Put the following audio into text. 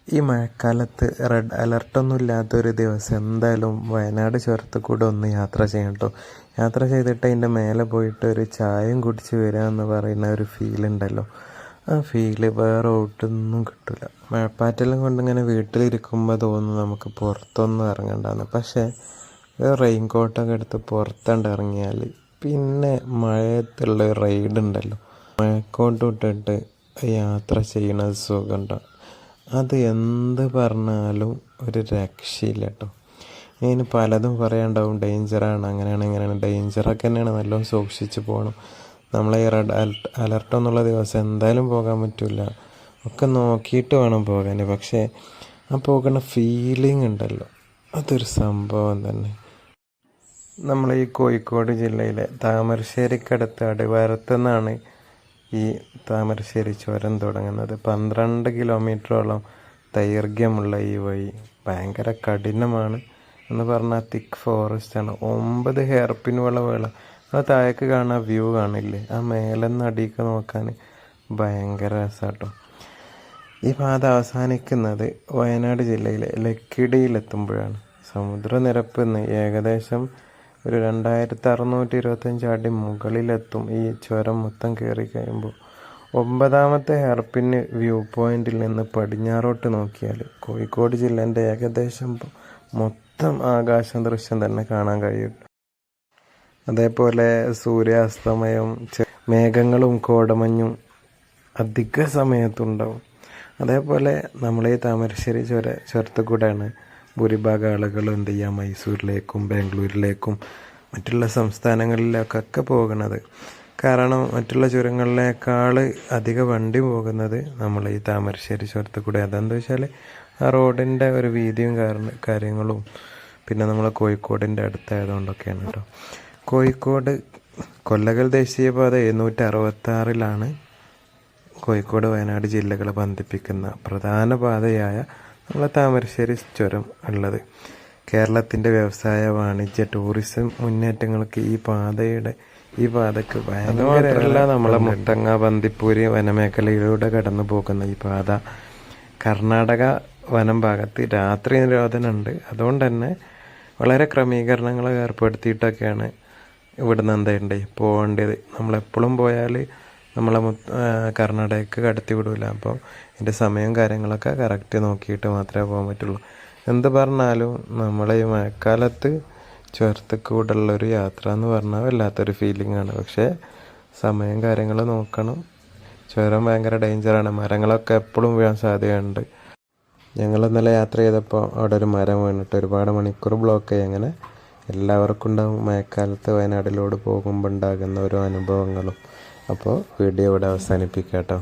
ഈ മഴക്കാലത്ത് റെഡ് അലർട്ടൊന്നും ഇല്ലാത്തൊരു ദിവസം എന്തായാലും വയനാട് ചുരത്തിൽ കൂടെ ഒന്ന് യാത്ര ചെയ്യണം കേട്ടോ. യാത്ര ചെയ്തിട്ട് അതിൻ്റെ മേലെ പോയിട്ട് ഒരു ചായയും കുടിച്ച് വരിക എന്ന് പറയുന്ന ഒരു ഫീലുണ്ടല്ലോ, ആ ഫീല് വേറെ ഒട്ടൊന്നും കിട്ടില്ല. മഴപ്പാറ്റെല്ലാം കൊണ്ടിങ്ങനെ വീട്ടിലിരിക്കുമ്പോൾ തോന്നും നമുക്ക് പുറത്തൊന്നും ഇറങ്ങണ്ടെന്ന്. പക്ഷേ റെയിൻ കോട്ടൊക്കെ എടുത്ത് പുറത്തുണ്ട് ഇറങ്ങിയാൽ പിന്നെ മഴയത്തുള്ള റൈഡ് ഉണ്ടല്ലോ, മഴക്കോട്ട് ഇട്ടിട്ട് യാത്ര ചെയ്യണത് സുഖമുണ്ടാവും. അത് എന്ത് പറഞ്ഞാലും ഒരു രക്ഷയില്ല കേട്ടോ. ഇതിന് പലതും പറയാണ്ടാവും, ഡേഞ്ചറാണ്, അങ്ങനെയാണ് ഇങ്ങനെയാണ്. ഡേഞ്ചറൊക്കെ തന്നെയാണ്, നല്ലോണം സൂക്ഷിച്ച് പോകണം. നമ്മളെ ഈ റെഡ് അലർട്ടെന്നുള്ള ദിവസം എന്തായാലും പോകാൻ പറ്റില്ല, ഒക്കെ നോക്കിയിട്ട് വേണം പോകാൻ. പക്ഷേ ആ പോകുന്ന ഫീലിംഗ് ഉണ്ടല്ലോ, അതൊരു സംഭവം തന്നെ. നമ്മൾ ഈ കോഴിക്കോട് ജില്ലയിലെ താമരശ്ശേരിക്കടുത്ത് അടിവാരത്തുനിന്നാണ് ഈ താമരശ്ശേരി ചുരം തുടങ്ങുന്നത്. 12 കിലോമീറ്ററോളം ദൈർഘ്യമുള്ള ഈ വഴി ഭയങ്കര കഠിനമാണ് എന്ന് പറഞ്ഞാൽ തിക്ക് ഫോറസ്റ്റാണ്. 9 ഹെയർ പിൻ വളവുകൾ. ആ താഴേക്ക് കാണാൻ വ്യൂ കാണില്ലേ, ആ മേലെന്ന് അടിക്ക് നോക്കാൻ ഭയങ്കര രസമാട്ടോ. ഈ പാത അവസാനിക്കുന്നത് വയനാട് ജില്ലയിലെ ലക്കിടിയിലെത്തുമ്പോഴാണ്. സമുദ്രനിരപ്പിൽ നിന്ന് ഏകദേശം ഒരു 2625 അടി മുകളിലെത്തും ഈ ചുരം മൊത്തം കയറി കഴിയുമ്പോൾ. 9ാമത്തെ ഹെയർപിൻ വ്യൂ പോയിന്റിൽ നിന്ന് പടിഞ്ഞാറോട്ട് നോക്കിയാൽ കോഴിക്കോട് ജില്ലേൻ്റെ ഏകദേശം മൊത്തം ആകാശ ദൃശ്യം തന്നെ കാണാൻ കഴിയും. അതേപോലെ സൂര്യാസ്തമയം, മേഘങ്ങളും കോടമഞ്ഞും അധിക സമയത്തുണ്ടാവും. അതേപോലെ നമ്മൾ ഈ താമരശ്ശേരി ചുരത്തിൽ കൂടെയാണ് ഭൂരിഭാഗം ആളുകൾ എന്ത് ചെയ്യുക, മൈസൂരിലേക്കും ബാംഗ്ലൂരിലേക്കും മറ്റുള്ള സംസ്ഥാനങ്ങളിലേക്കൊക്കെ പോകുന്നത്. കാരണം മറ്റുള്ള ചുരങ്ങളിലേക്കാൾ അധിക വണ്ടി പോകുന്നത് നമ്മൾ ഈ താമരശ്ശേരി ചുരത്തിൽ കൂടെ. അതെന്താ വെച്ചാൽ ആ റോഡിൻ്റെ ഒരു വീതിയും കാര്യങ്ങളും പിന്നെ നമ്മൾ കോഴിക്കോടിൻ്റെ അടുത്തായതുകൊണ്ടൊക്കെയാണ് കേട്ടോ. കോഴിക്കോട് കൊല്ലകൽ ദേശീയപാത 766 കോഴിക്കോട് വയനാട് ജില്ലകളെ ബന്ധിപ്പിക്കുന്ന പ്രധാന പാതയായ നമ്മളെ താമരശ്ശേരി ചുരം ഉള്ളത്. കേരളത്തിൻ്റെ വ്യവസായ, വാണിജ്യ, ടൂറിസം മുന്നേറ്റങ്ങൾക്ക് ഈ പാതയ്ക്ക് ഭയങ്കര. നമ്മളെ മുത്തങ്ങ, ബന്ദിപ്പൂര് വനമേഖലയിലൂടെ കടന്നു പോകുന്ന ഈ പാത കർണാടക വനം ഭാഗത്ത് രാത്രി നിരോധനമുണ്ട്. അതുകൊണ്ട് തന്നെ വളരെ ക്രമീകരണങ്ങൾ ഏർപ്പെടുത്തിയിട്ടൊക്കെയാണ് ഇവിടുന്ന് എന്തുണ്ട് പോകേണ്ടത്. നമ്മളെപ്പോഴും പോയാൽ നമ്മളെ കർണാടകയ്ക്ക് കടത്തി വിടില്ല. അപ്പോൾ ഇതിൻ്റെ സമയവും കാര്യങ്ങളൊക്കെ കറക്റ്റ് നോക്കിയിട്ട് മാത്രമേ പോകാൻ പറ്റുള്ളൂ. എന്ത് പറഞ്ഞാലും നമ്മളെ ഈ മഴക്കാലത്ത് ചുരത്തിൽ കൂടെ ഉള്ളൊരു യാത്ര എന്ന് പറഞ്ഞാൽ വല്ലാത്തൊരു ഫീലിംഗാണ്. പക്ഷേ സമയം കാര്യങ്ങൾ നോക്കണം. ചുരം ഭയങ്കര ഡേഞ്ചറാണ്, മരങ്ങളൊക്കെ എപ്പോഴും വീഴാൻ സാധ്യതയുണ്ട്. ഞങ്ങൾ ഇന്നലെ യാത്ര ചെയ്തപ്പോൾ അവിടെ ഒരു മരം വീണിട്ട് ഒരുപാട് മണിക്കൂർ ബ്ലോക്ക് ആയി. അങ്ങനെ എല്ലാവർക്കും ഉണ്ടാകും മഴക്കാലത്ത് വയനാട്ടിലൂടെ പോകുമ്പോൾ ഉണ്ടാകുന്ന ഓരോ അനുഭവങ്ങളും. അപ്പോൾ വീഡിയോ ഇവിടെ അവസാനിപ്പിക്കാം കേട്ടോ.